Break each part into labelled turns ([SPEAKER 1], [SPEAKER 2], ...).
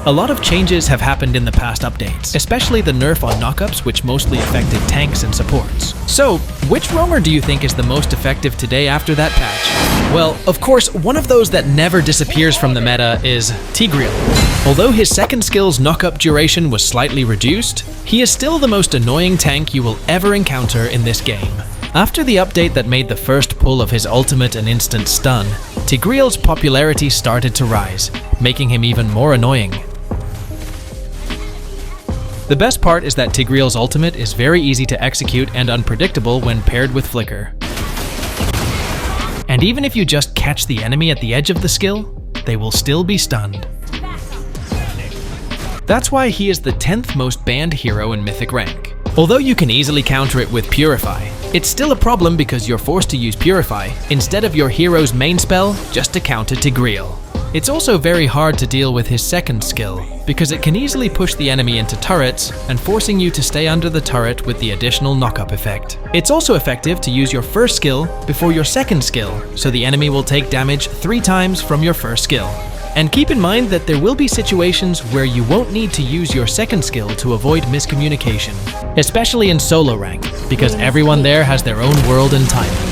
[SPEAKER 1] A lot of changes have happened in the past updates, especially the nerf on knockups, which mostly affected tanks and supports. So, which roamer do you think is the most effective today after that patch? Well, of course, one of those that never disappears from the meta is Tigreal. Although his second skill's knockup duration was slightly reduced, he is still the most annoying tank you will ever encounter in this game. After the update that made the first pull of his ultimate an instant stun, Tigreal's popularity started to rise, making him even more annoying. The best part is that Tigreal's ultimate is very easy to execute and unpredictable when paired with Flicker. And even if you just catch the enemy at the edge of the skill, they will still be stunned. That's why he is the 10th most banned hero in Mythic rank. Although you can easily counter it with Purify, it's still a problem because you're forced to use Purify instead of your hero's main spell just to counter Tigreal. It's also very hard to deal with his second skill, because it can easily push the enemy into turrets and forcing you to stay under the turret with the additional knockup effect. It's also effective to use your first skill before your second skill, so the enemy will take damage 3 times from your first skill. And keep in mind that there will be situations where you won't need to use your second skill to avoid miscommunication, especially in solo rank, because everyone there has their own world and timing.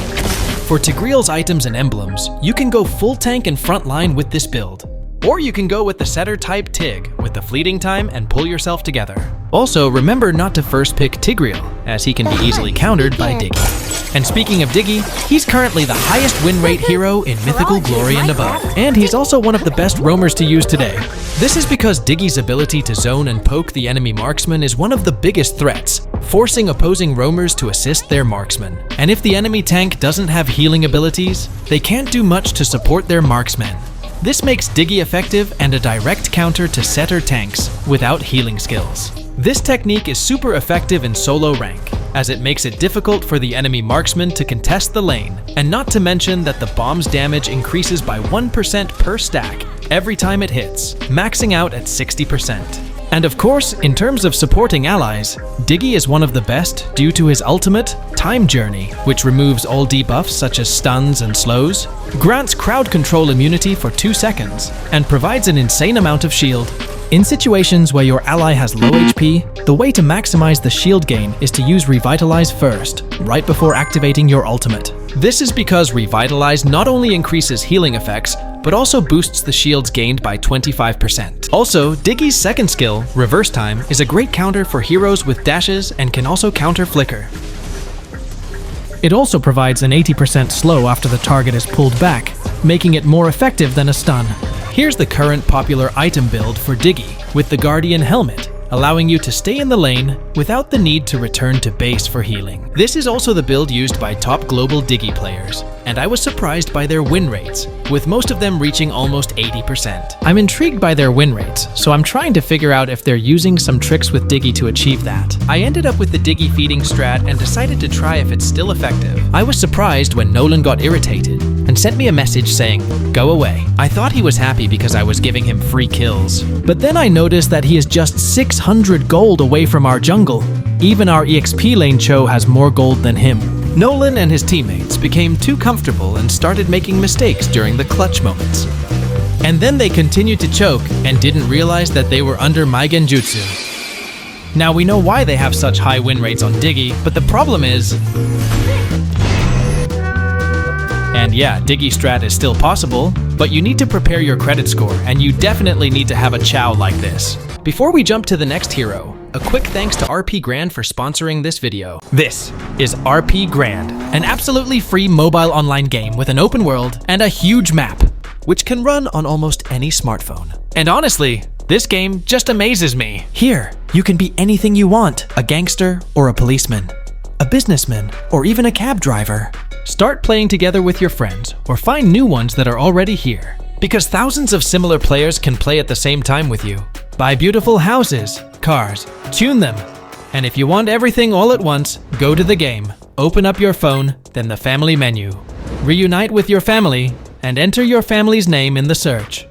[SPEAKER 1] For Tigreal's items and emblems, you can go full tank and front line with this build. Or you can go with the setter type Tig with the fleeting time and pull yourself together. Also, remember not to first pick Tigreal, as he can be easily countered by Diggy. And speaking of Diggy, he's currently the highest win rate hero in Mythical Glory and above. And he's also one of the best roamers to use today. This is because Diggy's ability to zone and poke the enemy marksman is one of the biggest threats, forcing opposing roamers to assist their marksman. And if the enemy tank doesn't have healing abilities, they can't do much to support their marksman. This makes Diggy effective and a direct counter to setter tanks without healing skills. This technique is super effective in solo rank, as it makes it difficult for the enemy marksman to contest the lane, and not to mention that the bomb's damage increases by 1% per stack every time it hits, maxing out at 60%. And of course, in terms of supporting allies, Diggy is one of the best due to his ultimate, Time Journey, which removes all debuffs such as stuns and slows, grants crowd control immunity for 2 seconds, and provides an insane amount of shield. In situations where your ally has low HP, the way to maximize the shield gain is to use Revitalize first, right before activating your ultimate. This is because Revitalize not only increases healing effects, but also boosts the shields gained by 25%. Also, Diggy's second skill, Reverse Time, is a great counter for heroes with dashes and can also counter Flicker. It also provides an 80% slow after the target is pulled back, making it more effective than a stun. Here's the current popular item build for Diggy, with the Guardian Helmet, allowing you to stay in the lane without the need to return to base for healing. This is also the build used by top global Diggy players, and I was surprised by their win rates, with most of them reaching almost 80%. I'm intrigued by their win rates, so I'm trying to figure out if they're using some tricks with Diggy to achieve that. I ended up with the Diggy feeding strat and decided to try if it's still effective. I was surprised when Nolan got irritated and sent me a message saying, "Go away." I thought he was happy because I was giving him free kills. But then I noticed that he is just 600 gold away from our jungle. Even our EXP lane Cho has more gold than him. Nolan and his teammates became too comfortable and started making mistakes during the clutch moments. And then they continued to choke and didn't realize that they were under my genjutsu. Now we know why they have such high win rates on Diggy, but the problem is... And yeah, Diggy strat is still possible, but you need to prepare your credit score, and you definitely need to have a chow like this. Before we jump to the next hero, a quick thanks to RP Grand for sponsoring this video. This is RP Grand, an absolutely free mobile online game with an open world and a huge map, which can run on almost any smartphone. And honestly, this game just amazes me. Here, you can be anything you want, a gangster or a policeman, a businessman, or even a cab driver. Start playing together with your friends, or find new ones that are already here. Because thousands of similar players can play at the same time with you. Buy beautiful houses, cars, tune them. And if you want everything all at once, go to the game, open up your phone, then the family menu. Reunite with your family, and enter your family's name in the search.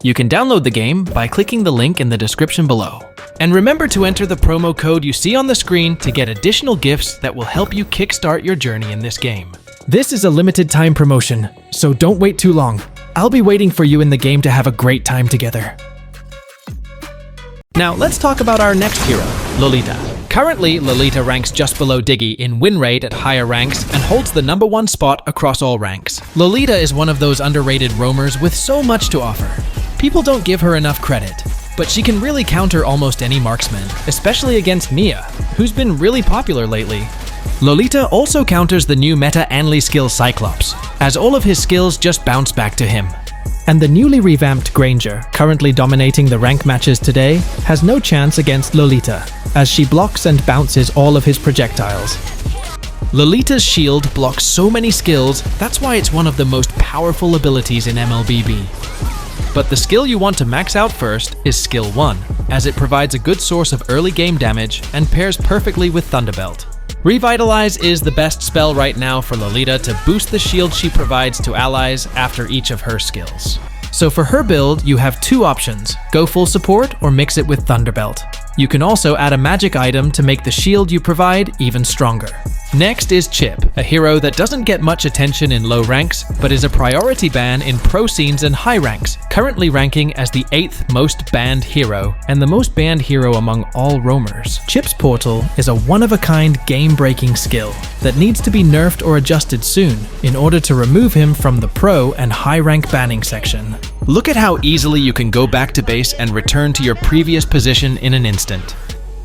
[SPEAKER 1] You can download the game by clicking the link in the description below. And remember to enter the promo code you see on the screen to get additional gifts that will help you kickstart your journey in this game. This is a limited time promotion, so don't wait too long. I'll be waiting for you in the game to have a great time together. Now let's talk about our next hero, Lolita. Currently, Lolita ranks just below Diggy in win rate at higher ranks and holds the #1 spot across all ranks. Lolita is one of those underrated roamers with so much to offer. People don't give her enough credit, but she can really counter almost any marksman, especially against Mia, who's been really popular lately. Lolita also counters the new meta Anli skill Cyclops, as all of his skills just bounce back to him. And the newly revamped Granger, currently dominating the rank matches today, has no chance against Lolita, as she blocks and bounces all of his projectiles. Lolita's shield blocks so many skills, that's why it's one of the most powerful abilities in MLBB. But the skill you want to max out first is skill 1, as it provides a good source of early game damage and pairs perfectly with Thunderbelt. Revitalize is the best spell right now for Lolita to boost the shield she provides to allies after each of her skills. So for her build, you have two options: go full support or mix it with Thunderbelt. You can also add a magic item to make the shield you provide even stronger. Next is Chip, a hero that doesn't get much attention in low ranks, but is a priority ban in pro scenes and high ranks, currently ranking as the 8th most banned hero, and the most banned hero among all roamers. Chip's portal is a one-of-a-kind game-breaking skill that needs to be nerfed or adjusted soon in order to remove him from the pro and high rank banning section. Look at how easily you can go back to base and return to your previous position in an instant.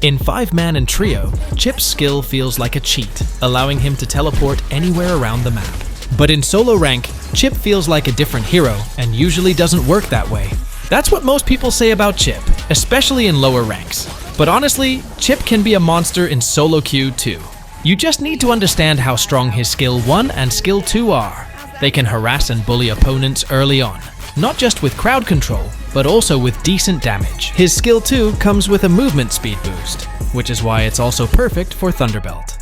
[SPEAKER 1] In 5-man and trio, Chip's skill feels like a cheat, allowing him to teleport anywhere around the map. But in solo rank, Chip feels like a different hero and usually doesn't work that way. That's what most people say about Chip, especially in lower ranks. But honestly, Chip can be a monster in solo queue too. You just need to understand how strong his skill 1 and skill 2 are. They can harass and bully opponents early on, not just with crowd control, but also with decent damage. His skill 2 comes with a movement speed boost, which is why it's also perfect for Thunderbelt.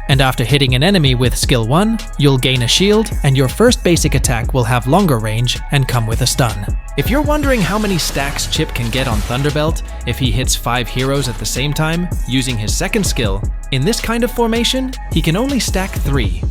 [SPEAKER 1] And after hitting an enemy with skill 1, you'll gain a shield, and your first basic attack will have longer range and come with a stun. If you're wondering how many stacks Chip can get on Thunderbelt if he hits 5 heroes at the same time, using his second skill, in this kind of formation, he can only stack 3.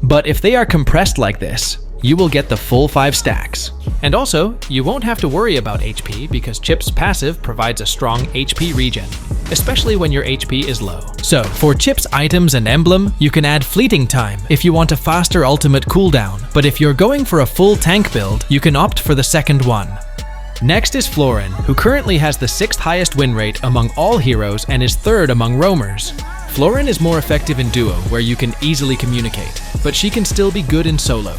[SPEAKER 1] But if they are compressed like this, you will get the full 5 stacks. And also, you won't have to worry about HP because Chip's passive provides a strong HP regen, especially when your HP is low. So, for Chip's items and emblem, you can add Fleeting Time if you want a faster ultimate cooldown, but if you're going for a full tank build, you can opt for the second one. Next is Florin, who currently has the 6th highest win rate among all heroes and is 3rd among roamers. Florin is more effective in duo, where you can easily communicate, but she can still be good in solo.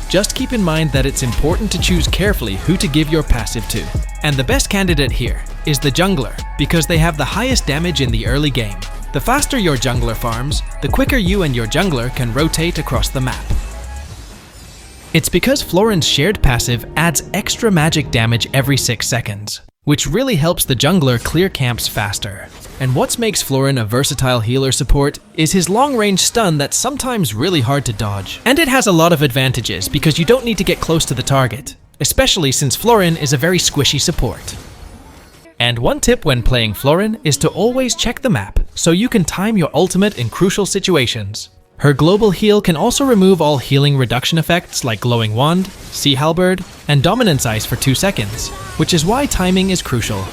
[SPEAKER 1] Just keep in mind that it's important to choose carefully who to give your passive to. And the best candidate here is the jungler, because they have the highest damage in the early game. The faster your jungler farms, the quicker you and your jungler can rotate across the map. It's because Florin's shared passive adds extra magic damage every 6 seconds, which really helps the jungler clear camps faster. And what makes Florin a versatile healer support is his long-range stun that's sometimes really hard to dodge. And it has a lot of advantages because you don't need to get close to the target, especially since Florin is a very squishy support. And one tip when playing Florin is to always check the map, so you can time your ultimate in crucial situations. Her global heal can also remove all healing reduction effects like Glowing Wand, Sea Halberd, and Dominance Ice for 2 seconds, which is why timing is crucial.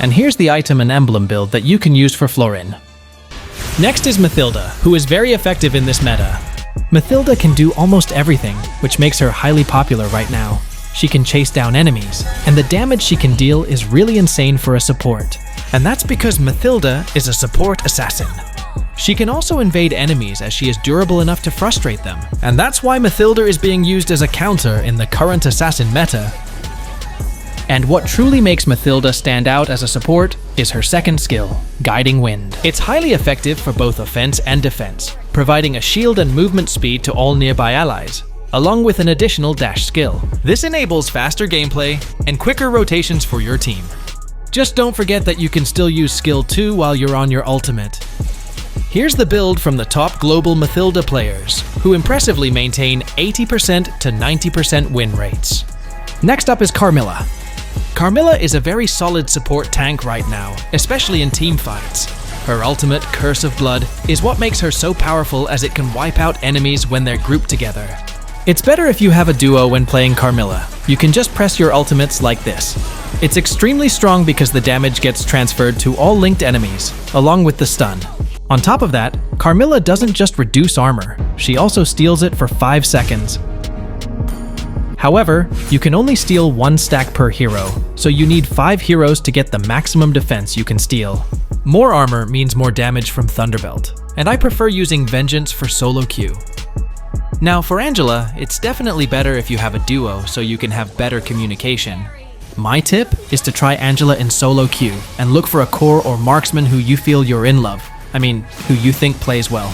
[SPEAKER 1] And here's the item and emblem build that you can use for Florin. Next is Mathilda, who is very effective in this meta. Mathilda can do almost everything, which makes her highly popular right now. She can chase down enemies, and the damage she can deal is really insane for a support. And that's because Mathilda is a support assassin. She can also invade enemies as she is durable enough to frustrate them, and that's why Mathilda is being used as a counter in the current assassin meta. And what truly makes Mathilda stand out as a support is her second skill, Guiding Wind. It's highly effective for both offense and defense, providing a shield and movement speed to all nearby allies, along with an additional dash skill. This enables faster gameplay and quicker rotations for your team. Just don't forget that you can still use skill 2 while you're on your ultimate. Here's the build from the top global Mathilda players, who impressively maintain 80% to 90% win rates. Next up is Carmilla. Carmilla is a very solid support tank right now, especially in team fights. Her ultimate, Curse of Blood, is what makes her so powerful as it can wipe out enemies when they're grouped together. It's better if you have a duo when playing Carmilla, You can just press your ultimates like this. It's extremely strong because the damage gets transferred to all linked enemies, along with the stun. On top of that, Carmilla doesn't just reduce armor, she also steals it for 5 seconds. However, you can only steal 1 stack per hero, so you need 5 heroes to get the maximum defense you can steal. More armor means more damage from Thunderbelt, and I prefer using Vengeance for solo queue. Now for Angela, it's definitely better if you have a duo so you can have better communication. My tip is to try Angela in solo queue and look for a core or marksman who you feel you're in love. Who you think plays well.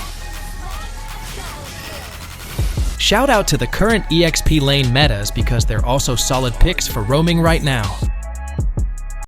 [SPEAKER 1] Shout out to the current EXP lane metas because they're also solid picks for roaming right now.